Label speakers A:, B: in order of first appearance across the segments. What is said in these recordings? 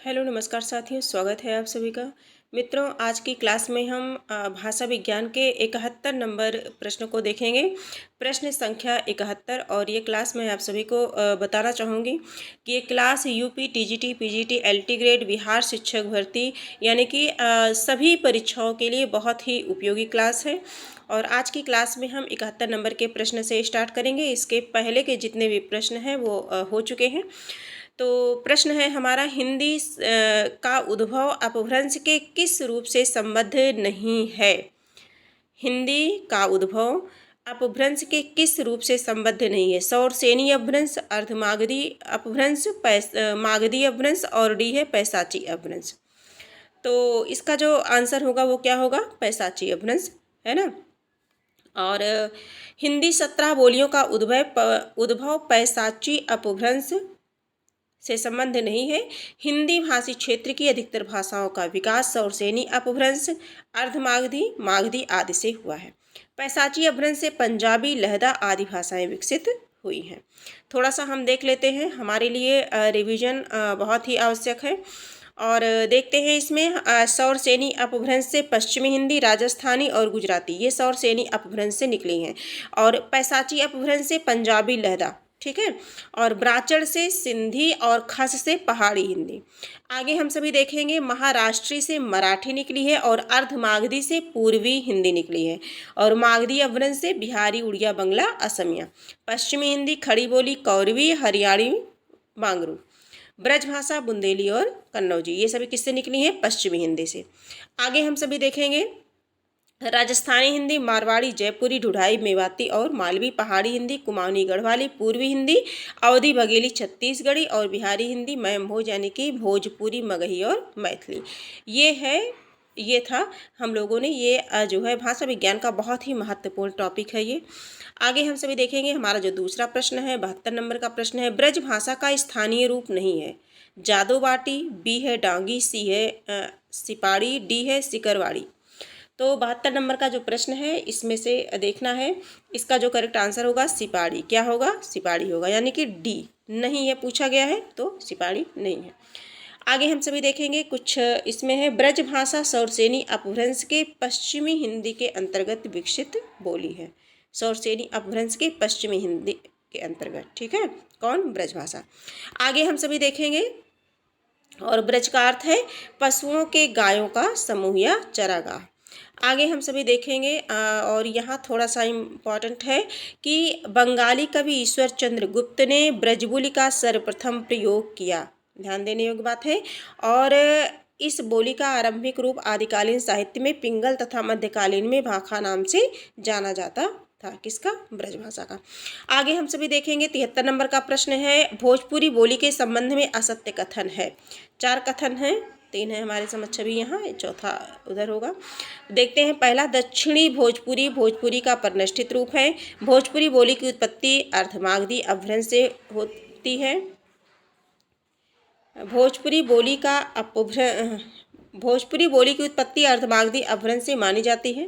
A: Hello नमस्कार साथियों, स्वागत है आप सभी का। मित्रों, आज की क्लास में हम भाषा विज्ञान के 71 नंबर प्रश्न को देखेंगे। प्रश्न संख्या 71। और ये क्लास मैं आप सभी को बताना चाहूँगी कि ये class UP, TGT, PGT, LT grade, Bihar शिक्षक भर्ती यानी कि सभी परीक्षाओं के लिए बहुत ही उपयोगी क्लास है। और आज की क्लास में हम 71 नंबर के प्रश्न से स्टार्ट करेंगे। इसके पहले के जितने भी प्रश्न हैं वो हो चुके हैं। तो प्रश्न है हमारा, हिंदी का उद्भव अपभ्रंश के किस रूप से संबद्ध नहीं है। हिंदी का उद्भव अपभ्रंश के किस रूप से संबद्ध नहीं है। सौरसेनी अपभ्रंश, अर्धमागधी अपभ्रंश, मागधी अपभ्रंश और डी है पैशाची अपभ्रंश। तो इसका जो आंसर होगा वो क्या होगा, पैशाची अपभ्रंश, है ना। और हिंदी 17 बोलियों का उद्भव पैशाची अपभ्रंश से संबंध नहीं है। हिंदी भाषी क्षेत्र की अधिकतर भाषाओं का विकास सौरसेनी अपभ्रंश, अर्धमागधी, मागधी आदि से हुआ है। पैशाची अपभ्रंश से पंजाबी, लहदा आदि भाषाएं विकसित हुई हैं। थोड़ा सा हम देख लेते हैं, हमारे लिए रिवीजन बहुत ही आवश्यक है। और देखते हैं इसमें सौरसेनी अपभ्रंश से पश्चिमी हिंदी, राजस्थानी और गुजराती ये सौरसेनी अपभ्रंश से निकली हैं। और पैशाची अपभ्रंश से पंजाबी, लहदा, ठीक है। और ब्राचड़ से सिंधी और खस से पहाड़ी हिंदी। आगे हम सभी देखेंगे, महाराष्ट्री से मराठी निकली है और अर्धमागधी से पूर्वी हिंदी निकली है। और मागधी अपभ्रंश से बिहारी, उड़िया, बंगला, असमिया। पश्चिमी हिंदी खड़ी बोली कौरवी, हरियाणी, मांगरू। ब्रजभाषा बुंदेली और कन्नौजी ये सभी किससे निकली हैं, पश्चिमी हिंदी से। आगे हम सभी देखेंगे, राजस्थानी हिंदी, मारवाड़ी, जयपुरी, ढुढाई, मेवाती और मालवी। पहाड़ी हिंदी कुमाऊनी, गढ़वाली। पूर्वी हिंदी अवधी, बघेली, छत्तीसगढ़ी। और बिहारी हिंदी मैम भोज यानी कि भोजपुरी, मगही और मैथिली। ये था हम लोगों ने ये जो है भाषा विज्ञान का बहुत ही महत्वपूर्ण टॉपिक है ये। आगे हम सभी देखेंगे, हमारा जो दूसरा प्रश्न है 72 नंबर का प्रश्न है, ब्रज भाषा का स्थानीय रूप नहीं है। जादोबाटी, बी है डांगी, सी है सिपाड़ी, डी है सिकरवाड़ी। तो 72 नंबर का जो प्रश्न है इसमें से देखना है, इसका जो करेक्ट आंसर होगा सिपाड़ी। क्या होगा, सिपाड़ी होगा, यानी कि डी नहीं है, पूछा गया है तो सिपाड़ी नहीं है। आगे हम सभी देखेंगे, कुछ इसमें है, ब्रज भाषा सौरसेनी अपभ्रंश के पश्चिमी हिंदी के अंतर्गत विकसित बोली है। सौरसेनी अपभ्रंश के पश्चिमी हिंदी के अंतर्गत, ठीक है, कौन, ब्रज भाषा। आगे हम सभी देखेंगे, और ब्रज का अर्थ है पशुओं के, गायों का समूह या चरागाह। आगे हम सभी देखेंगे, और यहाँ थोड़ा सा इम्पॉर्टेंट है कि बंगाली कवि ईश्वर चंद्र गुप्त ने ब्रजबोली का सर्वप्रथम प्रयोग किया, ध्यान देने योग्य बात है। और इस बोली का आरंभिक रूप आदिकालीन साहित्य में पिंगल तथा मध्यकालीन में भाखा नाम से जाना जाता था। किसका, ब्रजभाषा का। आगे हम सभी देखेंगे, 73 नंबर का प्रश्न है, भोजपुरी बोली के संबंध में असत्य कथन है। 4 कथन हैं, 3 है हमारे समझ छवि यहाँ, चौथा उधर होगा। देखते हैं, पहला, दक्षिणी भोजपुरी भोजपुरी का परिनिष्ठित रूप है। भोजपुरी बोली की उत्पत्ति अर्धमागधी अपभ्रंश से होती है। भोजपुरी बोली की उत्पत्ति अर्धमागधी अपभ्रंश से मानी जाती है।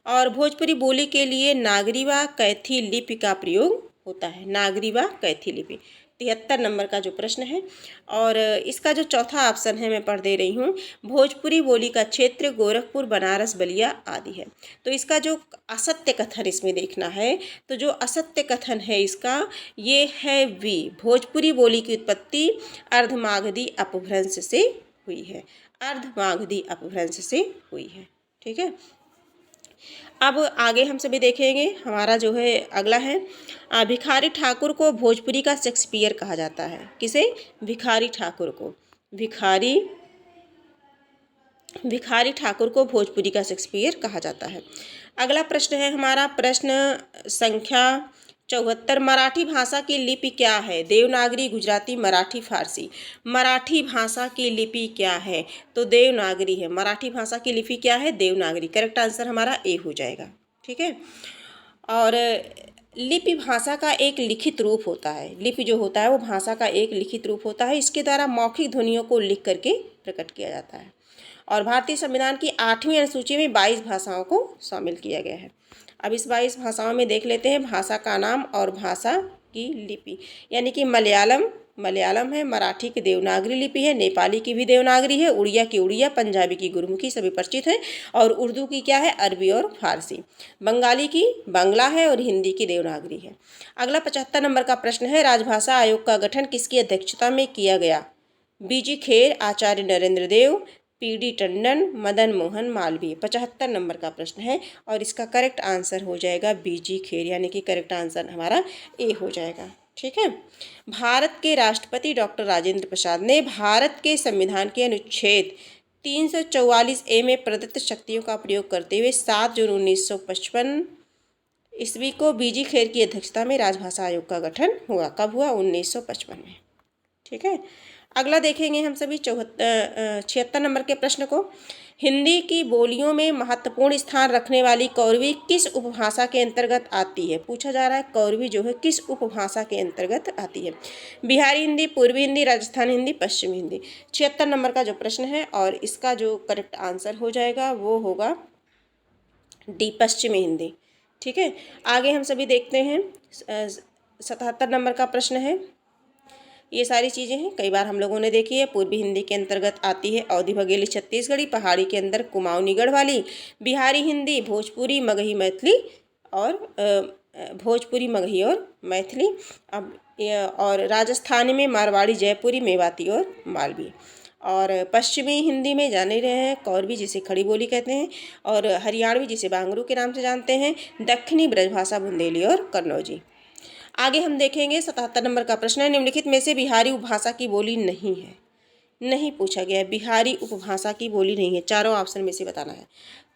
A: और भोजपुरी बोली के लिए नागरी व कैथी लिपि का प्रयोग होता है, नागरी व कैथी लिपि। 73 नंबर का जो प्रश्न है, और इसका जो चौथा ऑप्शन है मैं पढ़ दे रही हूँ, भोजपुरी बोली का क्षेत्र गोरखपुर, बनारस, बलिया आदि है। तो इसका जो असत्य कथन इसमें देखना है, तो जो असत्य कथन है इसका ये है वी, भोजपुरी बोली की उत्पत्ति अर्धमागधी अपभ्रंश से हुई है, अर्धमागधी अपभ्रंश से हुई है, ठीक है। अब आगे हम सभी देखेंगे, हमारा जो है अगला है, भिखारी ठाकुर को भोजपुरी का शेक्सपियर कहा जाता है। किसे, भिखारी ठाकुर को, भिखारी ठाकुर को भोजपुरी का शेक्सपियर कहा जाता है। अगला प्रश्न है हमारा प्रश्न संख्या 74, मराठी भाषा की लिपि क्या है। देवनागरी, गुजराती, मराठी, फारसी। मराठी भाषा की लिपि क्या है, तो देवनागरी है। मराठी भाषा की लिपि क्या है, देवनागरी। करेक्ट आंसर हमारा ए हो जाएगा, ठीक है। और लिपि भाषा का एक लिखित रूप होता है। लिपि जो होता है वो भाषा का एक लिखित रूप होता है। इसके द्वारा मौखिक ध्वनियों को लिख करके प्रकट किया जाता है। और भारतीय संविधान की 8वीं अनुसूची में 22 भाषाओं को शामिल किया गया है। अब इस 22 भाषाओं में देख लेते हैं भाषा का नाम और भाषा की लिपि, यानी कि मलयालम, मलयालम है, मराठी की देवनागरी लिपि है, नेपाली की भी देवनागरी है, उड़िया की उड़िया, पंजाबी की गुरमुखी, सभी परिचित हैं। और उर्दू की क्या है, अरबी और फारसी। बंगाली की बांग्ला है और हिंदी की देवनागरी है। अगला 75 नंबर का प्रश्न है, राजभाषा आयोग का गठन किसकी अध्यक्षता में किया गया? बीजी खेर, आचार्य नरेंद्र देव, पीडी टंडन, मदन मोहन मालवीय। 75 नंबर का प्रश्न है और इसका करेक्ट आंसर हो जाएगा बीजी खेर, यानी कि करेक्ट आंसर हमारा ए हो जाएगा। ठीक है। भारत के राष्ट्रपति डॉक्टर राजेंद्र प्रसाद ने भारत के संविधान के अनुच्छेद 344 ए में प्रदत्त शक्तियों का प्रयोग करते हुए 7 जून 1955 ईस्वी को बीजी खेर की अध्यक्षता में राजभाषा आयोग का गठन हुआ। कब हुआ? 1955 में। ठीक है। अगला देखेंगे हम सभी 76 नंबर के प्रश्न को। हिंदी की बोलियों में महत्वपूर्ण स्थान रखने वाली कौरवी किस उपभाषा के अंतर्गत आती है? पूछा जा रहा है कौरवी जो है किस उपभाषा के अंतर्गत आती है? बिहारी हिंदी, पूर्वी हिंदी, राजस्थानी हिंदी, पश्चिमी हिंदी। 76 नंबर का जो प्रश्न है और इसका जो करेक्ट आंसर हो जाएगा वो होगा डी, पश्चिमी हिंदी। ठीक है। आगे हम सभी देखते हैं 77 नंबर का प्रश्न है। ये सारी चीज़ें हैं, कई बार हम लोगों ने देखी है। पूर्वी हिंदी के अंतर्गत आती है अवधी बघेली छत्तीसगढ़ी, पहाड़ी के अंदर कुमाऊनी गढ़वाली, बिहारी हिंदी, भोजपुरी, मगही, मैथिली और भोजपुरी, मगही और मैथिली। अब और राजस्थानी में मारवाड़ी, जयपुरी, मेवाती और मालवी। और पश्चिमी हिंदी में जाने रहे हैं कौरवी जिसे खड़ी बोली कहते हैं, और हरियाणवी जिसे बांगरू के नाम से जानते हैं, दक्षिणी ब्रजभाषा बुंदेली और कन्नौजी। आगे हम देखेंगे 77 नंबर का प्रश्न है, निम्नलिखित में से बिहारी उपभाषा की बोली नहीं है। नहीं पूछा गया है, बिहारी उपभाषा की बोली नहीं है, चारों ऑप्शन में से बताना है।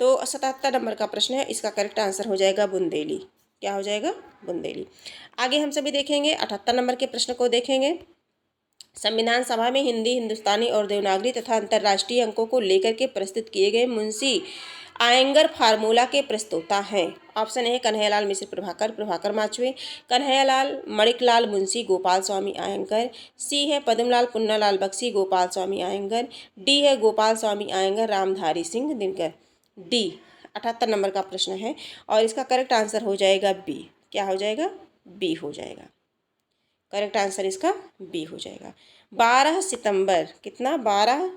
A: तो 77 नंबर का प्रश्न है, इसका करेक्ट आंसर हो जाएगा बुंदेली। क्या हो जाएगा? बुंदेली। आगे हम सभी देखेंगे 78 नंबर के प्रश्न को देखेंगे। संविधान सभा में हिंदी, हिंदुस्तानी और देवनागरी तथा अंतर्राष्ट्रीय अंकों को लेकर के प्रस्तुत किए गए मुंशी आयंगर फार्मूला के प्रस्तोता हैं। ऑप्शन ए कन्हैयालाल मिश्र प्रभाकर, प्रभाकर माचवे, कन्हैयालाल मणिकलाल मुंशी, गोपाल स्वामी आयंगर। सी है पद्मलाल पुन्नालाल बख्शी, गोपाल स्वामी आयंगर। डी है गोपाल स्वामी आयंगर, रामधारी सिंह दिनकर। डी 78 नंबर का प्रश्न है और इसका करेक्ट आंसर हो जाएगा बी। क्या हो जाएगा? बी हो जाएगा। करेक्ट आंसर इसका बी हो जाएगा। 12 सितंबर कितना? 12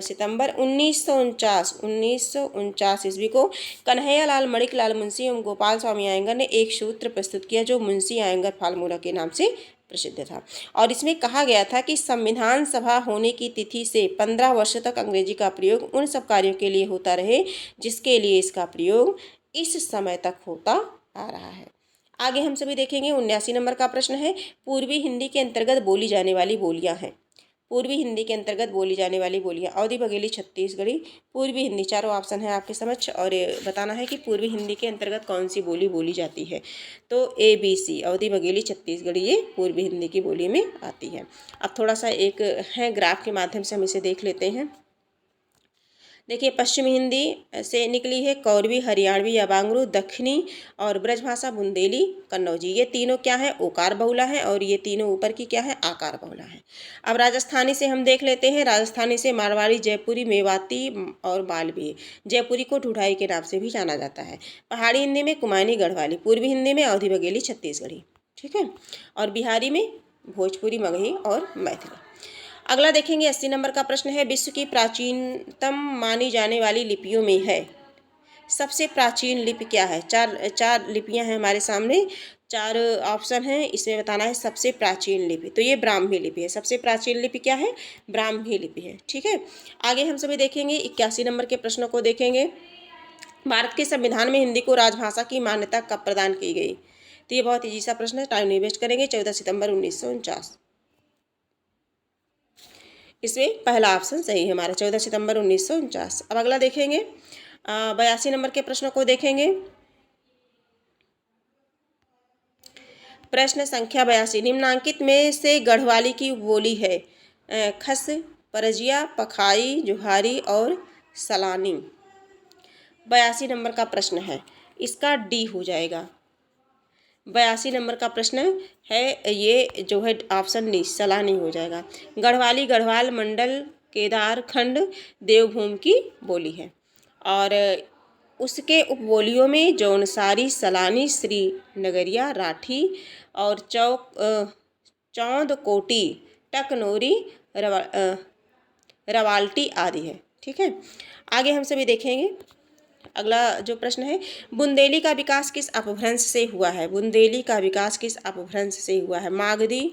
A: सितंबर 1949 ईस्वी को कन्हैयालाल मणिकलाल मुंशी एवं गोपाल स्वामी आयंगर ने एक सूत्र प्रस्तुत किया जो मुंशी आयंगर फार्मूला के नाम से प्रसिद्ध था। और इसमें कहा गया था कि संविधान सभा होने की तिथि से 15 वर्ष तक अंग्रेजी का प्रयोग उन सब कार्यों के लिए होता रहे जिसके लिए इसका प्रयोग इस समय तक होता आ रहा है। आगे हम सभी देखेंगे 79 नंबर का प्रश्न है, पूर्वी हिंदी के अंतर्गत बोली जाने वाली बोलियां हैं। पूर्वी हिंदी के अंतर्गत बोली जाने वाली बोलियां अवधी बघेली छत्तीसगढ़ी, पूर्वी हिंदी। चारों ऑप्शन है आपके समक्ष और ये बताना है कि पूर्वी हिंदी के अंतर्गत कौन सी बोली बोली जाती है। तो ए बी सी, अवधी बघेली छत्तीसगढ़ी, ये पूर्वी हिंदी की बोली में आती है। अब थोड़ा सा एक है ग्राफ के माध्यम से हम इसे देख लेते हैं। देखिए पश्चिमी हिंदी से निकली है कौरवी, हरियाणवी या बांगरू, दक्षिणी और ब्रजभाषा बुंदेली, कन्नौजी। ये तीनों क्या है? ओकार बहुला है और ये तीनों ऊपर की क्या है? आकार बहुला है। अब राजस्थानी से हम देख लेते हैं। राजस्थानी से मारवाड़ी, जयपुरी, मेवाती और मालवी। जयपुरी को ढूढ़ाई के नाम से भी जाना जाता है। पहाड़ी हिंदी में कुमाऊनी गढ़वाली, पूर्वी हिंदी में अवधी बघेली छत्तीसगढ़ी। ठीक है। और बिहारी में भोजपुरी, मगही और मैथिली। अगला देखेंगे 80 नंबर का प्रश्न है, विश्व की प्राचीनतम मानी जाने वाली लिपियों में है। सबसे प्राचीन लिपि क्या है? चार लिपियां हैं हमारे सामने, 4 ऑप्शन हैं, इसमें बताना है सबसे प्राचीन लिपि। तो ये ब्राह्मी लिपि है। सबसे प्राचीन लिपि क्या है? ब्राह्मी लिपि है। ठीक है। आगे हम सभी देखेंगे 81 नंबर के प्रश्नों को देखेंगे। भारत के संविधान में हिंदी को राजभाषा की मान्यता कब प्रदान की गई? तो ये बहुत ईजी सा प्रश्न है, टाइम नहीं वेस्ट करेंगे। 14 सितंबर 1949। इसमें पहला ऑप्शन सही है हमारा, 14 सितंबर 1949। अब अगला देखेंगे 82 नंबर के प्रश्नों को देखेंगे। प्रश्न संख्या 82, निम्नांकित में से गढ़वाली की बोली है? खस, परजिया, पखाई, जुहारी और सलानी। 82 नंबर का प्रश्न है, इसका डी हो जाएगा। 82 नंबर का प्रश्न है, ये जो है ऑप्शन डी सलानी हो जाएगा। गढ़वाली गढ़वाल मंडल केदार खंड देवभूमि की बोली है और उसके उपबोलियों में जौनसारी, सलानी, श्री नगरिया, राठी और चौंद कोटी, टकनोरी, रवाल्टी आदि है। ठीक है, आगे हम सभी देखेंगे। अगला जो प्रश्न है, बुंदेली का विकास किस अपभ्रंश से हुआ है? बुंदेली का विकास किस अपभ्रंश से हुआ है? मागधी,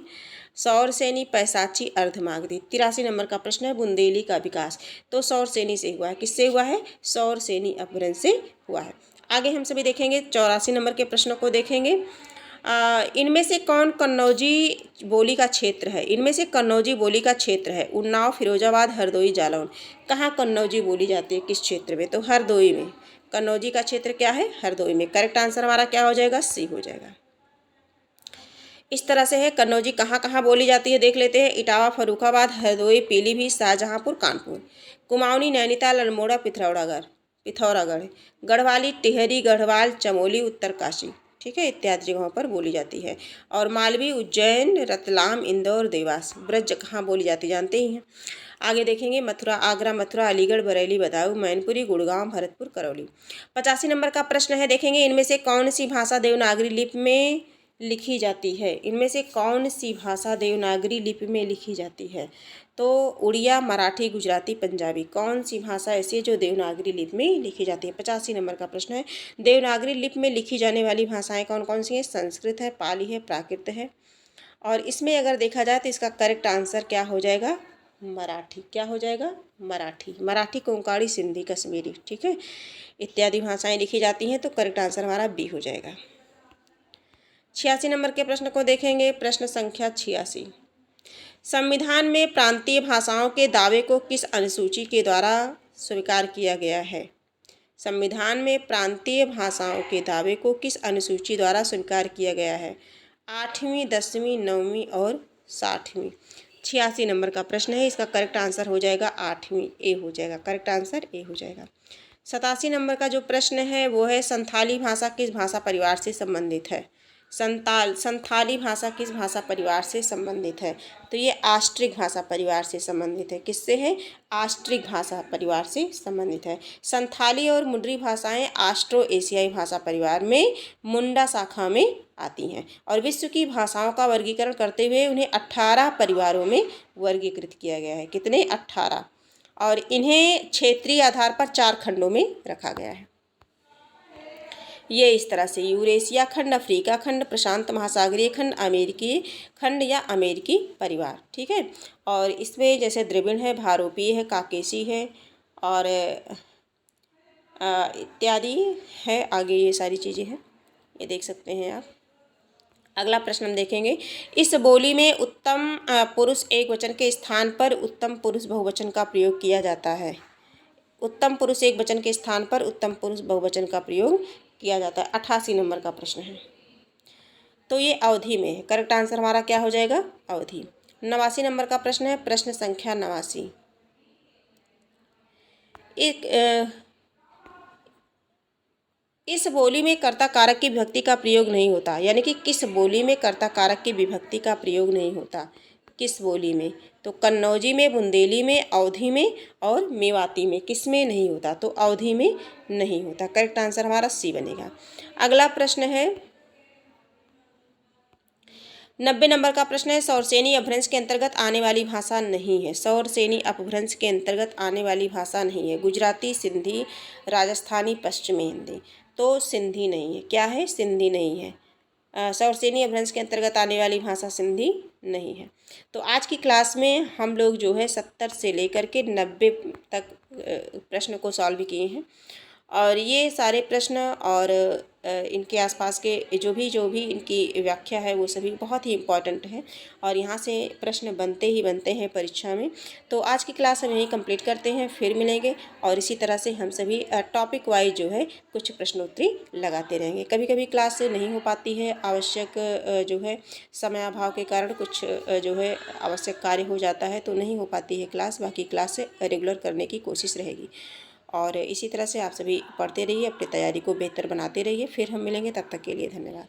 A: सौरसेनी, पैसाची, अर्धमागधी। 83 नंबर का प्रश्न है, बुंदेली का विकास तो सौरसेनी से हुआ है। किससे हुआ है? सौरसेनी अपभ्रंश से हुआ है। आगे हम सभी देखेंगे 84 नंबर के प्रश्नों को देखेंगे। इनमें से कौन कन्नौजी बोली का क्षेत्र है? इनमें से कन्नौजी बोली का क्षेत्र है उन्नाव, फिरोजाबाद, हरदोई, जालौन। कहाँ कन्नौजी बोली जाती है, किस क्षेत्र में? तो हरदोई में। कन्नौजी का क्षेत्र क्या है? हरदोई में। करेक्ट आंसर हमारा क्या हो जाएगा? सी हो जाएगा। इस तरह से है। कन्नौजी कहाँ कहाँ बोली जाती है देख लेते हैं। इटावा, फर्रुखाबाद, हरदोई, पीलीभीत, शाहजहांपुर, कानपुर। कुमाऊनी, नैनीताल, अल्मोड़ा, पिथौरागढ़, गढ़वाली, टिहरी, गढ़वाल, चमोली, उत्तरकाशी। ठीक है, इत्यादि जगहों पर बोली जाती है। और मालवी, उज्जैन, रतलाम, इंदौर, देवास। ब्रज कहाँ बोली जाती जानते ही हैं। आगे देखेंगे मथुरा, आगरा, मथुरा, अलीगढ़, बरेली, बदायूं, मैनपुरी, गुड़गांव, भरतपुर, करौली। 85 नंबर का प्रश्न है, देखेंगे इनमें से कौन सी भाषा देवनागरी लिपि में लिखी जाती है? इनमें से कौन सी भाषा देवनागरी लिपि में लिखी जाती है? तो उड़िया, मराठी, गुजराती, पंजाबी। कौन सी भाषा ऐसी है जो देवनागरी लिपि में लिखी जाती है? 85 नंबर का प्रश्न है। देवनागरी लिपि में लिखी जाने वाली भाषाएं कौन कौन सी हैं? संस्कृत है, पाली है, प्राकृत है। और इसमें अगर देखा जाए तो इसका करेक्ट आंसर क्या हो जाएगा? मराठी। क्या हो जाएगा? मराठी। मराठी, कोंकणी, सिंधी, कश्मीरी। ठीक है, इत्यादि भाषाएं लिखी जाती हैं, तो करेक्ट आंसर हमारा बी हो जाएगा। 86 नंबर के प्रश्न को देखेंगे। प्रश्न संख्या 86, संविधान में प्रांतीय भाषाओं के दावे को किस अनुसूची के द्वारा स्वीकार किया गया है? संविधान में प्रांतीय भाषाओं के दावे को किस अनुसूची द्वारा स्वीकार किया गया है? 8वीं, 10वीं, 9वीं और 60वीं। 86 नंबर का प्रश्न है। इसका करेक्ट आंसर हो जाएगा 8वीं, ए हो जाएगा। करेक्ट आंसर ए हो जाएगा। 87 नंबर का जो प्रश्न है वो है, संथाली भाषा किस भाषा परिवार से संबंधित है? संथाली भाषा किस भाषा परिवार से संबंधित है? तो ये आस्ट्रिक भाषा परिवार से संबंधित है। किससे है? आस्ट्रिक भाषा परिवार से संबंधित है। संथाली और मुंडरी भाषाएं आस्ट्रो एशियाई भाषा परिवार में मुंडा शाखा में आती हैं। और विश्व की भाषाओं का वर्गीकरण करते हुए उन्हें 18 परिवारों में वर्गीकृत किया गया है। कितने? 18। और इन्हें क्षेत्रीय आधार पर 4 खंडों में रखा गया है। ये इस तरह से, यूरेशिया खंड, अफ्रीका खंड, प्रशांत महासागरीय खंड, अमेरिकी खंड या अमेरिकी परिवार। ठीक है, और इसमें जैसे द्रविड़ है, भारोपीय है, काकेशी है और इत्यादि है। आगे ये सारी चीज़ें हैं, ये देख सकते हैं आप। अगला प्रश्न हम देखेंगे, इस बोली में उत्तम पुरुष एक वचन के स्थान पर उत्तम पुरुष बहुवचन का प्रयोग किया जाता है। उत्तम पुरुष एक वचन के स्थान पर उत्तम पुरुष बहुवचन का प्रयोग किया जाता है। 88 नंबर का प्रश्न है, तो ये अवधि में है। करेक्ट आंसर हमारा क्या हो जाएगा? अवधि। 89 नंबर का प्रश्न है, प्रश्न संख्या 89, इस बोली में कर्ता कारक की विभक्ति का प्रयोग नहीं होता। यानी कि किस बोली में कर्ता कारक की विभक्ति का प्रयोग नहीं होता? किस बोली में? तो कन्नौजी में, बुंदेली में, अवधी में और मेवाती में। किस में नहीं होता? तो अवधी में नहीं होता। करेक्ट आंसर हमारा सी बनेगा। अगला प्रश्न है 90 नंबर का प्रश्न है, सौरसेनी अपभ्रंश के अंतर्गत आने वाली भाषा नहीं है। सौरसेनी अपभ्रंश के अंतर्गत आने वाली भाषा नहीं है। गुजराती, सिंधी, राजस्थानी, पश्चिमी हिंदी। तो सिंधी नहीं है। क्या है? सिंधी नहीं है। सौरसेनी अपभ्रंश के अंतर्गत आने वाली भाषा सिंधी नहीं है। तो आज की क्लास में हम लोग जो है 70 से लेकर के 90 तक प्रश्न को सॉल्व किए हैं। और ये सारे प्रश्न और इनके आसपास के जो भी इनकी व्याख्या है वो सभी बहुत ही इम्पॉर्टेंट है और यहाँ से प्रश्न बनते ही बनते हैं परीक्षा में। तो आज की क्लास हम यहीं कंप्लीट करते हैं, फिर मिलेंगे और इसी तरह से हम सभी टॉपिक वाइज जो है कुछ प्रश्नोत्तरी लगाते रहेंगे। कभी कभी क्लास नहीं हो पाती है, आवश्यक जो है समय अभाव के कारण कुछ जो है आवश्यक कार्य हो जाता है तो नहीं हो पाती है क्लास। बाकी क्लास रेगुलर करने की कोशिश रहेगी और इसी तरह से आप सभी पढ़ते रहिए, अपनी तैयारी को बेहतर बनाते रहिए। फिर हम मिलेंगे, तब तक के लिए धन्यवाद।